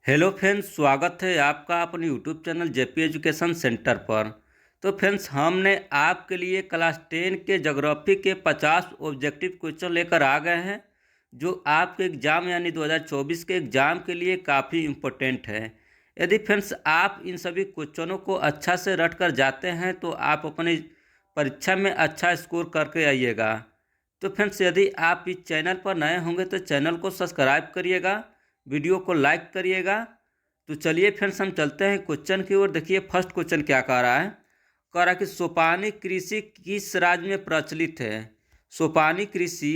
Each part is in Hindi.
हेलो फ्रेंड्स, स्वागत है आपका अपने YouTube channel JP education centre पर। तो फ्रेंड्स, हमने आपके लिए क्लास 10 के ज्योग्राफी के 50 ऑब्जेक्टिव क्वेश्चन लेकर आ गए हैं, जो आपके एग्ज़ाम यानी 2024 के एग्ज़ाम के लिए काफ़ी इम्पोर्टेंट है। यदि फ्रेंड्स आप इन सभी क्वेश्चनों को अच्छा से रट कर जाते हैं तो आप अपनी परीक्षा में अच्छा स्कोर करके आइएगा। तो फ्रेंड्स, यदि आप इस चैनल पर नए होंगे तो चैनल को सब्सक्राइब करिएगा, वीडियो को लाइक करिएगा। तो चलिए फ्रेंड्स, हम चलते हैं क्वेश्चन की ओर। देखिए फर्स्ट क्वेश्चन क्या कह रहा है। कह रहा है कि सोपानी कृषि किस राज्य में प्रचलित है। सोपानी कृषि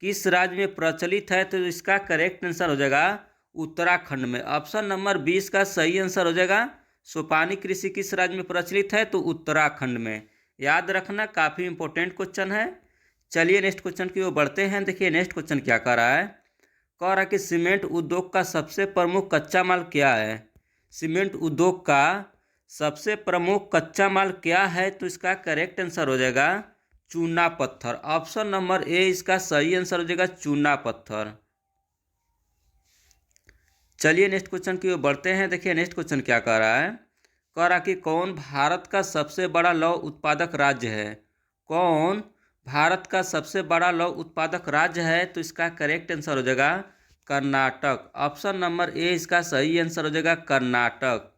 किस राज्य में प्रचलित है, तो इसका करेक्ट आंसर हो जाएगा उत्तराखंड में। ऑप्शन नंबर 20 का सही आंसर हो जाएगा। सोपानी कृषि किस राज्य में प्रचलित है, तो उत्तराखंड में। याद रखना, काफ़ी इंपॉर्टेंट क्वेश्चन है। चलिए नेक्स्ट क्वेश्चन की ओर बढ़ते हैं। देखिए नेक्स्ट क्वेश्चन क्या कह रहा है। कह रहा है कि सीमेंट उद्योग का सबसे प्रमुख कच्चा माल क्या है। सीमेंट उद्योग का सबसे प्रमुख कच्चा माल क्या है, तो इसका करेक्ट आंसर हो जाएगा चूना पत्थर। ऑप्शन नंबर ए इसका सही आंसर हो जाएगा चूना पत्थर। चलिए नेक्स्ट क्वेश्चन की ओर बढ़ते हैं। देखिए नेक्स्ट क्वेश्चन क्या कह रहा है। कह रहा कि कौन भारत का सबसे बड़ा लौह उत्पादक राज्य है। कौन भारत का सबसे बड़ा लौह उत्पादक राज्य है, तो इसका करेक्ट आंसर हो जाएगा कर्नाटक। ऑप्शन नंबर ए इसका सही आंसर हो जाएगा कर्नाटक।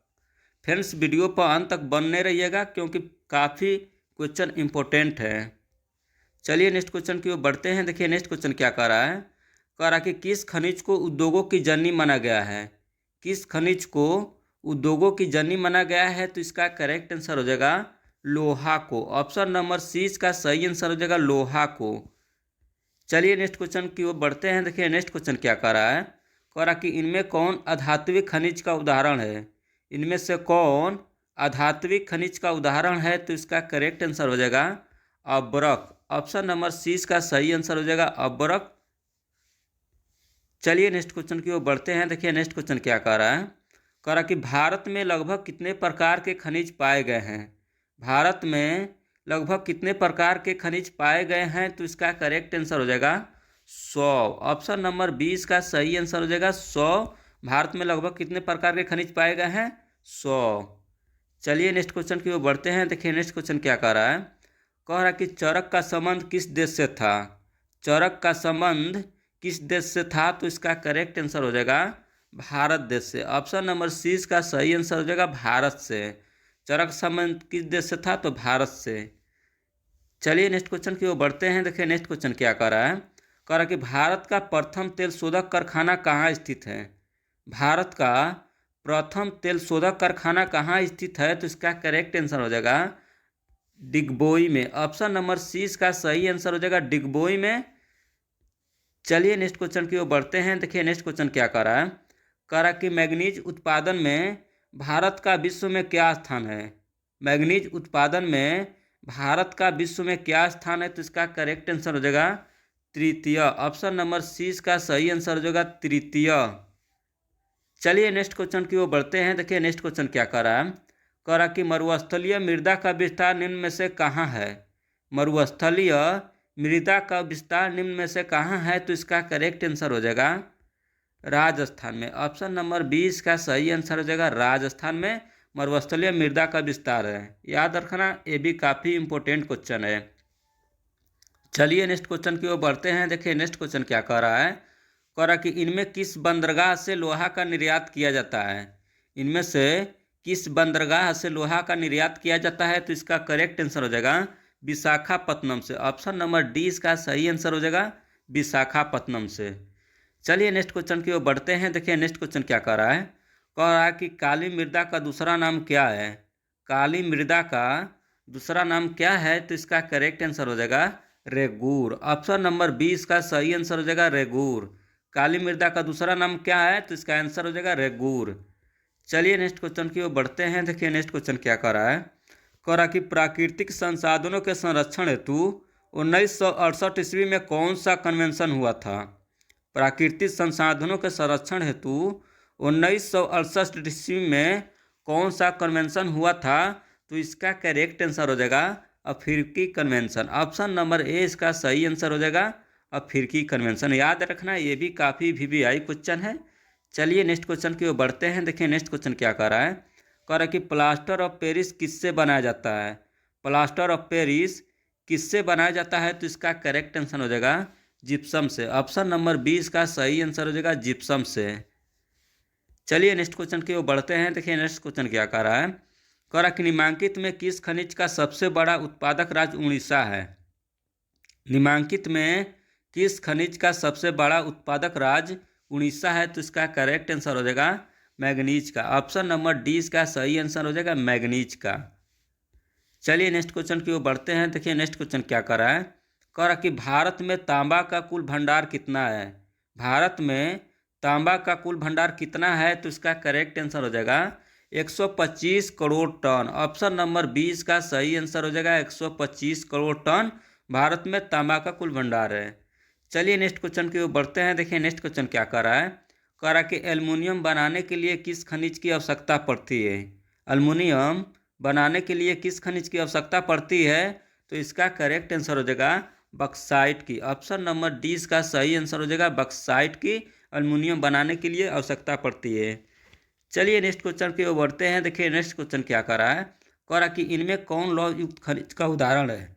फ्रेंड्स, वीडियो पर अंत तक बने रहिएगा क्योंकि काफ़ी क्वेश्चन इंपॉर्टेंट है। चलिए नेक्स्ट क्वेश्चन की ओर बढ़ते हैं। देखिए नेक्स्ट क्वेश्चन क्या कह रहा है। कह रहा कि किस खनिज को उद्योगों की जननी माना गया है। किस खनिज को उद्योगों की जननी माना गया है, तो इसका करेक्ट आंसर हो जाएगा लोहा को। ऑप्शन नंबर सी इसका सही आंसर हो जाएगा लोहा को। चलिए नेक्स्ट क्वेश्चन की ओर बढ़ते हैं। देखिए नेक्स्ट क्वेश्चन क्या कह रहा है। कह रहा कि इनमें कौन अधात्विक खनिज का उदाहरण है। इनमें से कौन अधात्विक खनिज का उदाहरण है, तो इसका करेक्ट आंसर हो जाएगा अब्रक। ऑप्शन नंबर सी इसका सही आंसर हो जाएगा अब्रक। चलिए नेक्स्ट क्वेश्चन की ओर बढ़ते हैं। देखिए नेक्स्ट क्वेश्चन क्या कह रहा है। कह रहा कि भारत में लगभग कितने प्रकार के खनिज पाए गए हैं। भारत में लगभग कितने प्रकार के खनिज पाए गए हैं, तो इसका करेक्ट आंसर हो जाएगा 100। ऑप्शन नंबर 20 का सही आंसर हो जाएगा 100। भारत में लगभग कितने प्रकार के खनिज पाए गए हैं, 100। चलिए नेक्स्ट क्वेश्चन की ओर बढ़ते हैं। देखिए नेक्स्ट क्वेश्चन क्या कह रहा है। कह रहा कि चरक का संबंध किस देश से था। चरक का संबंध किस देश से था, तो इसका करेक्ट आंसर हो जाएगा भारत देश से। ऑप्शन नंबर सी इसका सही आंसर हो जाएगा भारत से। चरक संबंध किस देश से था, तो भारत से। चलिए नेक्स्ट क्वेश्चन की ओर बढ़ते हैं। देखिए नेक्स्ट क्वेश्चन क्या कह रहा है। कह रहा कि भारत का प्रथम तेल शोधक कारखाना कहाँ स्थित है। भारत का प्रथम तेल शोधक कारखाना कहाँ स्थित है, तो इसका करेक्ट आंसर हो जाएगा डिगबोई में। ऑप्शन नंबर सी इसका सही आंसर हो जाएगा डिगबोई में। चलिए नेक्स्ट क्वेश्चन की ओर बढ़ते हैं। देखिए नेक्स्ट क्वेश्चन क्या कह रहा है। कह रहा कि मैग्नीज उत्पादन में भारत का विश्व में क्या स्थान है। मैग्नीज उत्पादन में भारत का विश्व में क्या स्थान है, तो इसका करेक्ट आंसर हो जाएगा तृतीय। ऑप्शन नंबर सी इसका सही आंसर हो जाएगा तृतीय। चलिए नेक्स्ट क्वेश्चन की ओर बढ़ते हैं। देखिए नेक्स्ट क्वेश्चन क्या कह रहा है। कह रहा कि मरुस्थलीय मृदा का विस्तार निम्न में से कहाँ है। मरुस्थलीय मृदा का विस्तार निम्न में से कहाँ है, तो इसका करेक्ट आंसर हो जाएगा राजस्थान में। ऑप्शन नंबर 20 का सही आंसर हो जाएगा राजस्थान में मरुस्थलीय मृदा का विस्तार है। याद रखना, ये भी काफ़ी इंपॉर्टेंट क्वेश्चन है। चलिए नेक्स्ट क्वेश्चन की ओर बढ़ते हैं। देखिए नेक्स्ट क्वेश्चन क्या कह रहा है। कह रहा कि इनमें किस बंदरगाह से लोहा का निर्यात किया जाता है। इनमें से किस बंदरगाह से लोहा का निर्यात किया जाता है, तो इसका करेक्ट आंसर हो जाएगा विशाखापत्तनम से। ऑप्शन नंबर डी इसका सही आंसर हो जाएगा विशाखापत्तनम से। चलिए नेक्स्ट क्वेश्चन की ओर बढ़ते हैं। देखिए नेक्स्ट क्वेश्चन क्या कह रहा है। कह रहा है कि काली मृदा का दूसरा नाम क्या है। काली मृदा का दूसरा नाम क्या है, तो इसका करेक्ट आंसर हो जाएगा रेगूर। ऑप्शन नंबर 20 का सही आंसर हो जाएगा रेगूर। काली मृदा का दूसरा नाम क्या है, तो इसका आंसर हो जाएगा रेगूर। चलिए नेक्स्ट क्वेश्चन की ओर बढ़ते हैं। देखिए नेक्स्ट क्वेश्चन क्या कह रहा है। कह रहा कि प्राकृतिक संसाधनों के संरक्षण हेतु 1968 ईस्वी में कौन सा कन्वेंशन हुआ था। प्राकृतिक संसाधनों के संरक्षण हेतु 1968 ईस्वी में कौन सा कन्वेंशन हुआ था, तो इसका करेक्ट आंसर हो जाएगा अफ्रीकी कन्वेंशन। ऑप्शन नंबर ए इसका सही आंसर हो जाएगा अफ्रीकी कन्वेंशन। याद रखना, ये भी काफ़ी वीवीआई क्वेश्चन है। चलिए नेक्स्ट क्वेश्चन की ओर बढ़ते हैं। देखिए नेक्स्ट क्वेश्चन क्या कह रहा है। कह रहा है कि प्लास्टर ऑफ पेरिस किससे बनाया जाता है। प्लास्टर ऑफ पेरिस किससे बनाया जाता है, तो इसका करेक्ट आंसर हो जाएगा जिप्सम से। ऑप्शन नंबर 20 का सही आंसर हो जाएगा जिप्सम से। चलिए नेक्स्ट क्वेश्चन की ओर बढ़ते हैं। देखिए नेक्स्ट क्वेश्चन क्या कह रहा है। कह रहा कि निम्नलिखित में किस खनिज का सबसे बड़ा उत्पादक राज्य उड़ीसा है। निम्नलिखित में किस खनिज का सबसे बड़ा उत्पादक राज्य उड़ीसा है, तो इसका करेक्ट आंसर हो जाएगा मैग्नीज का। ऑप्शन नंबर डी इसका सही आंसर हो जाएगा मैग्नीज का। चलिए नेक्स्ट क्वेश्चन की ओर बढ़ते हैं। देखिए नेक्स्ट क्वेश्चन क्या कर रहा है। कह रहा कि भारत में तांबा का कुल भंडार कितना है। भारत में तांबा का कुल भंडार कितना है, तो इसका करेक्ट आंसर हो जाएगा 125 करोड़ टन। ऑप्शन नंबर 20 का सही आंसर हो जाएगा 125 करोड़ टन भारत में तांबा का कुल भंडार है। चलिए नेक्स्ट क्वेश्चन की ओर बढ़ते हैं। देखिए नेक्स्ट क्वेश्चन क्या कर रहा है। कह रहा कि एल्युमिनियम बनाने के लिए किस खनिज की आवश्यकता पड़ती है। एल्युमिनियम बनाने के लिए किस खनिज की आवश्यकता पड़ती है, तो इसका करेक्ट आंसर हो जाएगा बक्साइट की। ऑप्शन नंबर डी इसका सही आंसर हो जाएगा बक्साइट की एल्युमिनियम बनाने के लिए आवश्यकता पड़ती है। चलिए नेक्स्ट क्वेश्चन की ओर बढ़ते हैं। देखिए नेक्स्ट क्वेश्चन क्या कर रहा है। कह रहा कि इनमें कौन लौह युक्त खनिज का उदाहरण है।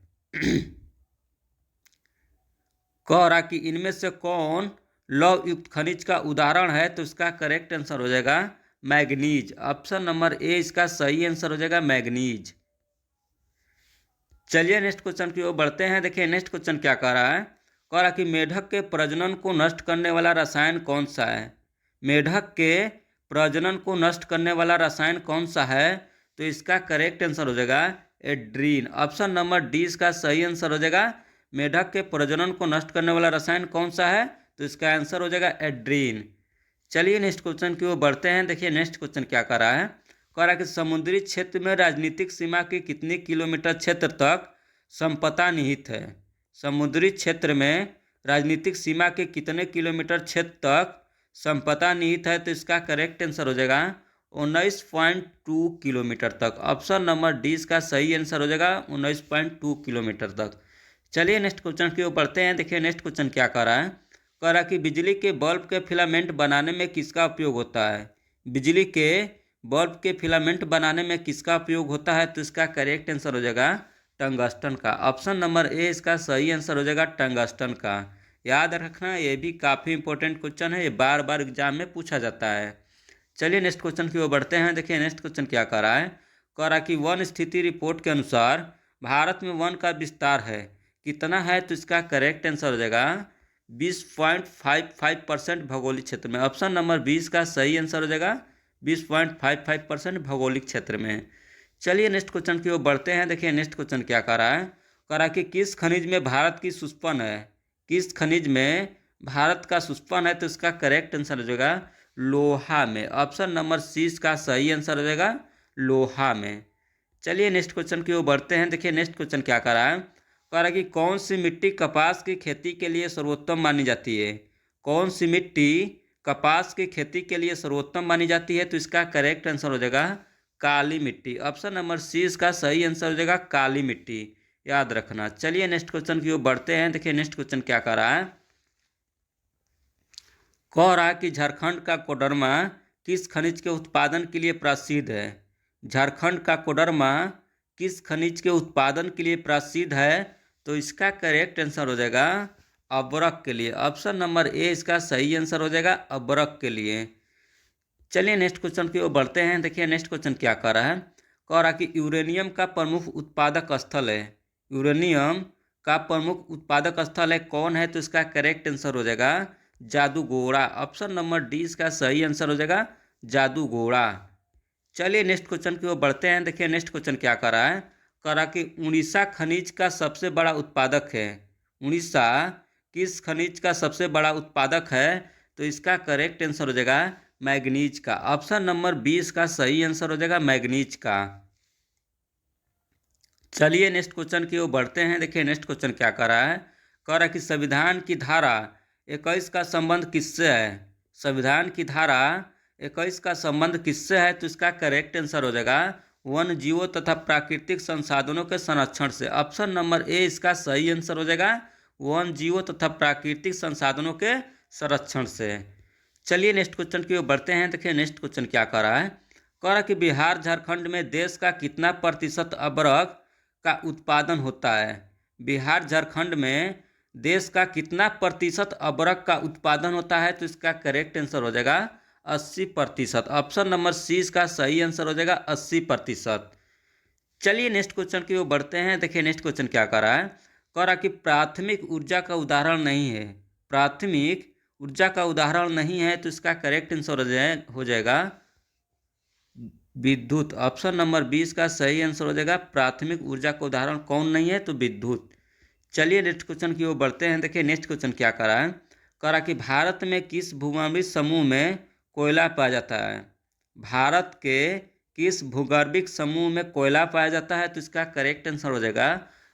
कह रहा कि इनमें से कौन लौह युक्त खनिज का उदाहरण है, तो इसका करेक्ट आंसर हो जाएगा मैग्नीज। ऑप्शन नंबर ए इसका सही आंसर हो जाएगा मैग्नीज। चलिए नेक्स्ट क्वेश्चन की ओर बढ़ते हैं। देखिए नेक्स्ट क्वेश्चन क्या कह रहा है। कह रहा कि मेढक के प्रजनन को नष्ट करने वाला रसायन कौन सा है। मेढक के प्रजनन को नष्ट करने वाला रसायन कौन सा है, तो इसका करेक्ट आंसर हो जाएगा एड्रीन। ऑप्शन नंबर डी इसका सही आंसर हो जाएगा मेढक के प्रजनन को नष्ट करने वाला रसायन कौन सा है, तो इसका आंसर हो जाएगा एड्रीन। चलिए नेक्स्ट क्वेश्चन की ओर बढ़ते हैं। देखिए नेक्स्ट क्वेश्चन क्या कर रहा है। कह रहा है कि समुद्री क्षेत्र में राजनीतिक सीमा की कितनी किलोमीटर क्षेत्र तक संपदा निहित है। समुद्री क्षेत्र में राजनीतिक सीमा के कितने किलोमीटर क्षेत्र तक संपदा निहित है, तो इसका करेक्ट आंसर हो जाएगा 19.2 किलोमीटर तक। ऑप्शन नंबर डी इसका सही आंसर हो जाएगा 19.2 किलोमीटर तक। चलिए नेक्स्ट क्वेश्चन की ओर बढ़ते हैं। देखिए नेक्स्ट क्वेश्चन क्या कर रहा है। कह रहा कि बिजली के बल्ब के फिलामेंट बनाने में किसका उपयोग होता है। बिजली के बल्ब के फिलामेंट बनाने में किसका उपयोग होता है, तो इसका करेक्ट आंसर हो जाएगा टंगस्टन का। ऑप्शन नंबर ए इसका सही आंसर हो जाएगा टंगस्टन का। याद रखना ये भी काफ़ी इंपॉर्टेंट क्वेश्चन है, ये बार बार एग्जाम में पूछा जाता है। चलिए नेक्स्ट क्वेश्चन की ओर बढ़ते हैं। देखिए नेक्स्ट क्वेश्चन क्या कर रहा है। कह रहा कि वन स्थिति रिपोर्ट के अनुसार भारत में वन का विस्तार है कितना है, तो इसका करेक्ट आंसर हो जाएगा 20.55% भौगोलिक क्षेत्र में। ऑप्शन नंबर 20 का सही आंसर हो जाएगा 20.55% भौगोलिक क्षेत्र में। चलिए नेक्स्ट क्वेश्चन की ओर बढ़ते हैं। देखिए नेक्स्ट क्वेश्चन क्या कर रहा है। कह रहा कि किस खनिज में भारत की सुस्पन है। किस खनिज में भारत का सुस्पन है, तो इसका करेक्ट आंसर हो जाएगा लोहा में। ऑप्शन नंबर सी इसका सही आंसर हो जाएगा लोहा में। चलिए नेक्स्ट क्वेश्चन की ओर बढ़ते हैं। देखिए नेक्स्ट क्वेश्चन क्या कर रहा है। कह रहा है कि कौन सी मिट्टी कपास की खेती के लिए सर्वोत्तम मानी जाती है। कौन सी मिट्टी कपास की खेती के लिए सर्वोत्तम मानी जाती है, तो इसका करेक्ट आंसर हो जाएगा काली मिट्टी। ऑप्शन नंबर सी इसका सही आंसर हो जाएगा काली मिट्टी। याद रखना। चलिए नेक्स्ट क्वेश्चन की ओर बढ़ते हैं। देखिए नेक्स्ट क्वेश्चन क्या कर रहा है। कह रहा है कि झारखंड का कोडरमा किस खनिज के उत्पादन के लिए प्रसिद्ध है। झारखंड का कोडरमा किस खनिज के उत्पादन के लिए प्रसिद्ध है, तो इसका करेक्ट आंसर हो जाएगा अबरक के लिए। ऑप्शन नंबर ए इसका सही आंसर हो जाएगा अबरक के लिए। चलिए नेक्स्ट क्वेश्चन की ओर बढ़ते हैं। देखिए नेक्स्ट क्वेश्चन क्या कह रहा है। कह रहा कि यूरेनियम का प्रमुख उत्पादक स्थल है। यूरेनियम का प्रमुख उत्पादक स्थल है कौन है, तो इसका करेक्ट आंसर हो जाएगा जादूगोड़ा। ऑप्शन नंबर डी इसका सही आंसर हो जाएगा जादूगोड़ा। चलिए नेक्स्ट क्वेश्चन की ओर बढ़ते हैं। देखिए नेक्स्ट क्वेश्चन क्या कर रहा है। कह रहा कि उड़ीसा खनिज का सबसे बड़ा उत्पादक है। उड़ीसा किस खनिज का सबसे बड़ा उत्पादक है, तो इसका करेक्ट आंसर हो जाएगा मैग्नीज का। ऑप्शन नंबर 20 का सही आंसर हो जाएगा मैग्नीज का। चलिए नेक्स्ट क्वेश्चन की ओर बढ़ते हैं। देखिए नेक्स्ट क्वेश्चन क्या कर रहा है। कह रहा है कि संविधान की धारा 21 का संबंध किससे है। संविधान की धारा 21 का संबंध किससे है, तो इसका करेक्ट आंसर हो जाएगा वन जीवों तथा प्राकृतिक संसाधनों के संरक्षण से। ऑप्शन नंबर ए इसका सही आंसर हो जाएगा वन जीवों तथा प्राकृतिक संसाधनों के संरक्षण से। चलिए नेक्स्ट क्वेश्चन की ओर बढ़ते हैं। देखिए नेक्स्ट क्वेश्चन क्या कह रहा है। कह रहा है कि बिहार झारखंड में देश का कितना प्रतिशत अबरक का उत्पादन होता है। बिहार झारखंड में देश का कितना प्रतिशत अबरक का उत्पादन होता है। तो इसका करेक्ट आंसर हो जाएगा 80%। ऑप्शन नंबर सी इसका सही आंसर हो जाएगा 80%। चलिए नेक्स्ट क्वेश्चन की ओर बढ़ते हैं। देखिए नेक्स्ट क्वेश्चन क्या कर रहा है। कह रहा कि प्राथमिक ऊर्जा का उदाहरण नहीं है। प्राथमिक ऊर्जा का उदाहरण नहीं है तो इसका करेक्ट आंसर हो जाएगा विद्युत। ऑप्शन नंबर 20 का सही आंसर हो जाएगा प्राथमिक ऊर्जा का उदाहरण कौन नहीं है तो विद्युत। चलिए नेक्स्ट क्वेश्चन की ओर बढ़ते हैं। देखिए नेक्स्ट क्वेश्चन क्या कर रहा है। कह रहा कि भारत में किस भूगर्भिक समूह में कोयला पाया जाता है। भारत के किस भूगर्भिक समूह में कोयला पाया जाता है। तो इसका करेक्ट आंसर हो जाएगा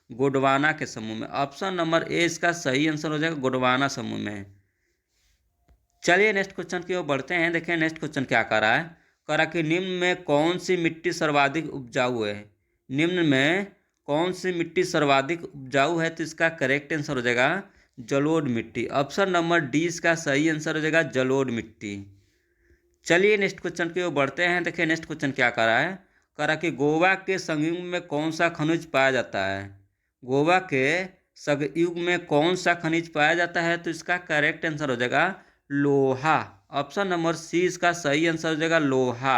गोंडवाना के समूह में। ऑप्शन नंबर ए इसका सही आंसर हो जाएगा गोंडवाना समूह में। चलिए नेक्स्ट क्वेश्चन की ओर बढ़ते हैं। देखिए नेक्स्ट क्वेश्चन क्या कर रहा है। कह रहा कि निम्न में कौन सी मिट्टी सर्वाधिक उपजाऊ है। निम्न में कौन सी मिट्टी सर्वाधिक उपजाऊ है। तो इसका करेक्ट आंसर हो जाएगा जलोढ़ मिट्टी। ऑप्शन नंबर डी इसका सही आंसर हो जाएगा जलोढ़ मिट्टी। चलिए नेक्स्ट क्वेश्चन की ओर बढ़ते हैं। देखिए नेक्स्ट क्वेश्चन क्या कर रहा है। कह रहा कि गोवा के संयुग में कौन सा खनिज पाया जाता है। गोवा के संयुग में कौन सा खनिज पाया जाता है। तो इसका करेक्ट आंसर हो जाएगा लोहा। ऑप्शन नंबर सी इसका सही आंसर हो जाएगा लोहा।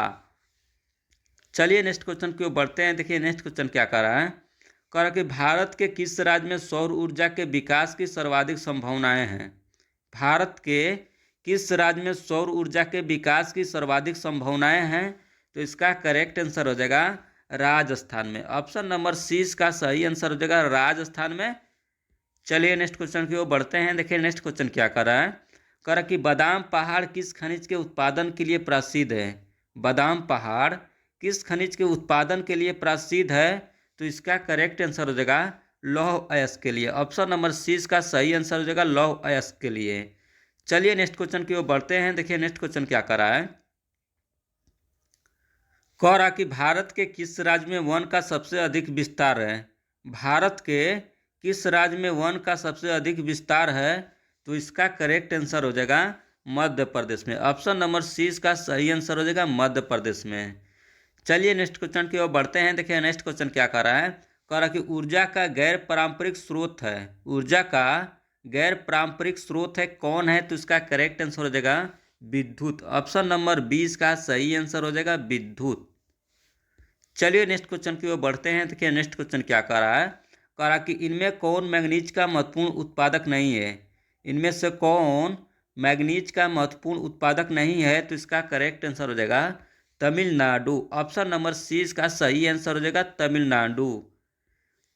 चलिए नेक्स्ट क्वेश्चन की ओर बढ़ते हैं। देखिए नेक्स्ट क्वेश्चन क्या कर रहा है। कह रहा कि भारत के किस राज्य में सौर ऊर्जा के विकास की सर्वाधिक संभावनाएं हैं। भारत के किस राज्य में सौर ऊर्जा के विकास की सर्वाधिक संभावनाएं हैं। तो इसका करेक्ट आंसर हो जाएगा राजस्थान में। ऑप्शन नंबर सी इसका सही आंसर हो जाएगा राजस्थान में। चलिए नेक्स्ट क्वेश्चन की ओर बढ़ते हैं। देखिए नेक्स्ट क्वेश्चन क्या कर रहा है। कह रहा कि बादाम पहाड़ किस खनिज के उत्पादन के लिए प्रसिद्ध है। बादाम पहाड़ किस खनिज के उत्पादन के लिए प्रसिद्ध है। तो इसका करेक्ट आंसर हो जाएगा लौह अयस्क के लिए। ऑप्शन नंबर सी इसका सही आंसर हो जाएगा लौह अयस्क के लिए। चलिए नेक्स्ट क्वेश्चन की ओर बढ़ते हैं। देखिए नेक्स्ट क्वेश्चन क्या कर रहा है। कह रहा कि भारत के किस राज्य में वन का सबसे अधिक विस्तार है। भारत के किस राज्य में वन का सबसे अधिक विस्तार है। तो इसका करेक्ट आंसर हो जाएगा मध्य प्रदेश में। ऑप्शन नंबर सी इसका सही आंसर हो जाएगा मध्य प्रदेश में। चलिए नेक्स्ट क्वेश्चन की ओर बढ़ते हैं। देखिए नेक्स्ट क्वेश्चन क्या कर रहा है। कह रहा कि ऊर्जा का गैर पारंपरिक स्रोत है। ऊर्जा का गैर पारंपरिक स्रोत है कौन है। तो इसका करेक्ट आंसर हो जाएगा विद्युत। ऑप्शन नंबर 20 का सही आंसर हो जाएगा विद्युत। चलिए नेक्स्ट क्वेश्चन की ओर बढ़ते हैं। देखिए नेक्स्ट क्वेश्चन क्या कह रहा है। कह रहा कि इनमें कौन मैग्नीज का महत्वपूर्ण उत्पादक नहीं है। इनमें से कौन मैग्नीज का महत्वपूर्ण उत्पादक नहीं है। तो इसका करेक्ट आंसर हो जाएगा तमिलनाडु। ऑप्शन नंबर सी इसका सही आंसर हो जाएगा तमिलनाडु।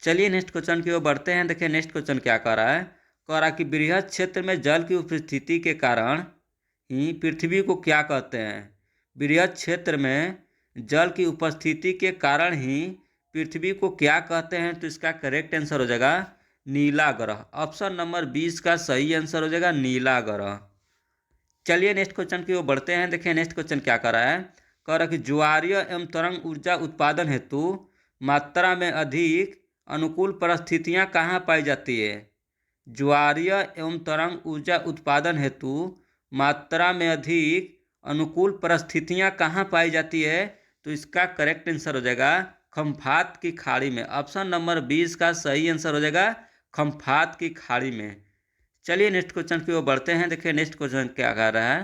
चलिए नेक्स्ट क्वेश्चन की ओर बढ़ते हैं। देखिए नेक्स्ट क्वेश्चन क्या कह रहा है। कह रहा कि बृहद क्षेत्र में जल की उपस्थिति के कारण ही पृथ्वी को क्या कहते हैं। बृहद क्षेत्र में जल की उपस्थिति के कारण ही पृथ्वी को क्या कहते हैं। तो इसका करेक्ट आंसर हो जाएगा नीला ग्रह। ऑप्शन नंबर 20 का सही आंसर हो जाएगा नीला ग्रह। चलिए नेक्स्ट क्वेश्चन की ओर बढ़ते हैं। देखिए नेक्स्ट क्वेश्चन क्या कर रहा है। कह रहा कि ज्वारीय एवं तरंग ऊर्जा उत्पादन हेतु मात्रा में अधिक अनुकूल परिस्थितियां कहाँ पाई जाती है। ज्वारीय एवं तरंग ऊर्जा उत्पादन हेतु मात्रा में अधिक अनुकूल परिस्थितियां कहाँ पाई जाती है। तो इसका करेक्ट आंसर हो जाएगा खम्भात की खाड़ी में। ऑप्शन नंबर 20 का सही आंसर हो जाएगा खम्भात की खाड़ी में। चलिए नेक्स्ट क्वेश्चन की ओर बढ़ते हैं। देखिए नेक्स्ट क्वेश्चन क्या कह रहा है।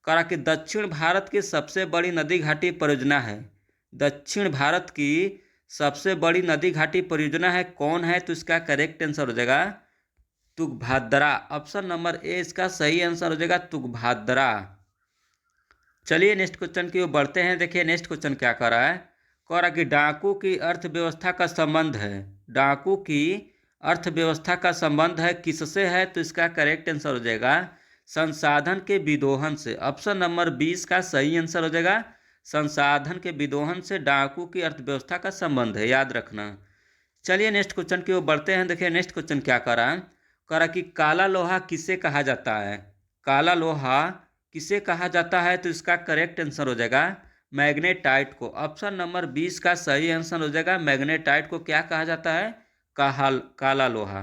कह रहा कि दक्षिण भारत की सबसे बड़ी नदी घाटी परियोजना है। दक्षिण भारत की सबसे बड़ी नदी घाटी परियोजना है कौन है। तो इसका करेक्ट आंसर हो जाएगा तुंगभद्रा। ऑप्शन नंबर ए इसका सही आंसर हो जाएगा तुंगभद्रा। चलिए नेक्स्ट क्वेश्चन की ओर बढ़ते हैं। देखिए नेक्स्ट क्वेश्चन क्या कह रहा है। कह रहा कि डाकू की अर्थव्यवस्था का संबंध है। डाकू की अर्थव्यवस्था का संबंध है किससे है। तो इसका करेक्ट आंसर हो जाएगा संसाधन के विदोहन से। ऑप्शन नंबर 20 का सही आंसर हो जाएगा संसाधन के विदोहन से डाकू की अर्थव्यवस्था का संबंध है, याद रखना। चलिए नेक्स्ट क्वेश्चन की ओर बढ़ते हैं। देखिए नेक्स्ट क्वेश्चन क्या कह रहा है। कह रहा कि काला लोहा किसे कहा जाता है। काला लोहा किसे कहा जाता है। तो इसका करेक्ट आंसर हो जाएगा मैग्नेटाइट को। ऑप्शन नंबर 20 का सही आंसर हो जाएगा मैग्नेटाइट को क्या कहा जाता है काला लोहा।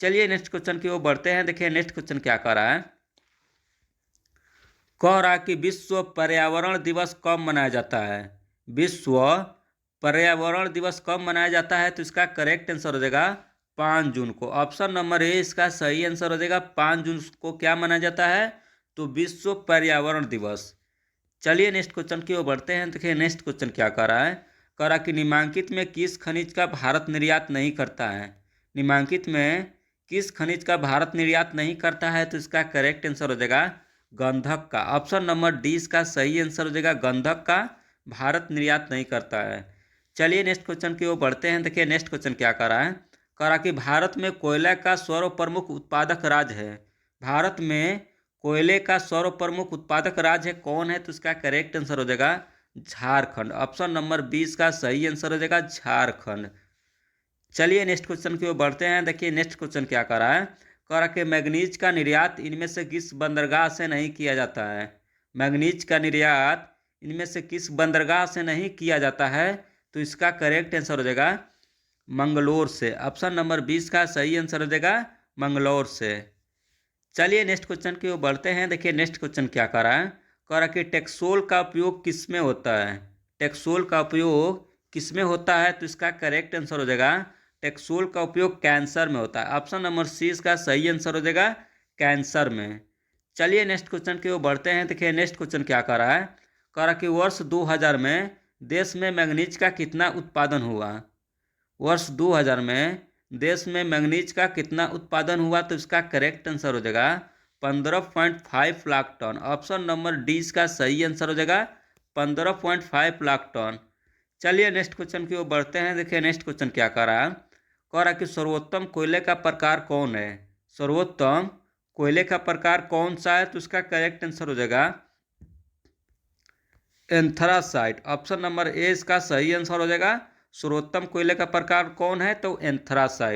चलिए नेक्स्ट क्वेश्चन की ओर बढ़ते हैं। देखिए नेक्स्ट क्वेश्चन क्या कह रहा है। कह रहा कि विश्व पर्यावरण दिवस कब मनाया जाता है। विश्व पर्यावरण दिवस कब मनाया जाता है, तो इसका करेक्ट आंसर हो जाएगा 5 जून को। ऑप्शन नंबर ए इसका सही आंसर हो जाएगा। 5 जून को क्या मनाया जाता है, तो विश्व पर्यावरण दिवस। चलिए नेक्स्ट क्वेश्चन की ओर बढ़ते हैं। देखिए नेक्स्ट क्वेश्चन क्या कर रहा है, कह रहा कि निम्नलिखित में किस खनिज का भारत निर्यात नहीं करता है। निम्नलिखित में किस खनिज का भारत निर्यात नहीं करता है, तो इसका करेक्ट आंसर हो जाएगा गंधक का। ऑप्शन नंबर डी इसका सही आंसर हो जाएगा। गंधक का भारत निर्यात नहीं करता है। चलिए नेक्स्ट क्वेश्चन की ओर बढ़ते हैं। देखिए नेक्स्ट क्वेश्चन क्या कर रहा है, कह रहा कि भारत में कोयला का सर्वप्रमुख उत्पादक राज्य है। भारत में कोयले का सर्वप्रमुख उत्पादक राज्य कौन है, तो इसका करेक्ट आंसर हो जाएगा झारखंड। ऑप्शन नंबर 20 का सही आंसर हो जाएगा झारखंड। चलिए नेक्स्ट क्वेश्चन की ओर बढ़ते हैं। देखिए नेक्स्ट क्वेश्चन क्या कर रहा है, कह रहा कि मैग्नीज का निर्यात इनमें से किस बंदरगाह से नहीं किया जाता है। मैग्नीज का निर्यात इनमें से किस बंदरगाह से नहीं किया जाता है, तो इसका करेक्ट आंसर हो जाएगा मंगलोर से। ऑप्शन नंबर 20 का सही आंसर हो जाएगा मंगलौर से। चलिए नेक्स्ट क्वेश्चन की ओर बढ़ते हैं। देखिए नेक्स्ट क्वेश्चन क्या कर रहा है, कह रहा कि टेक्सोल का उपयोग किस में होता है। टेक्सोल का उपयोग किस में होता है, तो इसका करेक्ट आंसर हो जाएगा टेक्सोल का उपयोग कैंसर में होता है। ऑप्शन नंबर सी इसका सही आंसर हो जाएगा कैंसर में। चलिए नेक्स्ट क्वेश्चन की ओर बढ़ते हैं। देखिए नेक्स्ट क्वेश्चन क्या कर रहा है, कह रहा कि वर्ष 2000 में देश में मैग्नीज का कितना उत्पादन हुआ। वर्ष 2000 में देश में मैग्नीज का कितना उत्पादन हुआ, तो इसका करेक्ट आंसर हो जाएगा 15.5 lakh ton. Option number D इसका सही आंसर हो जाएगा 15.5 लाख टन। चलिए नेक्स्ट क्वेश्चन की ओर बढ़ते हैं। देखिए नेक्स्ट क्वेश्चन क्या कर रहा है, कह रहा कि सर्वोत्तम कोयले का प्रकार कौन है। सर्वोत्तम कोयले का प्रकार कौन सा है, तो इसका करेक्ट आंसर हो जाएगा एंथ्रासाइट। ऑप्शन नंबर ए इसका सही आंसर हो जाएगा। सर्वोत्तम कोयले का प्रकार कौन है, तो एंथ्रासाइट।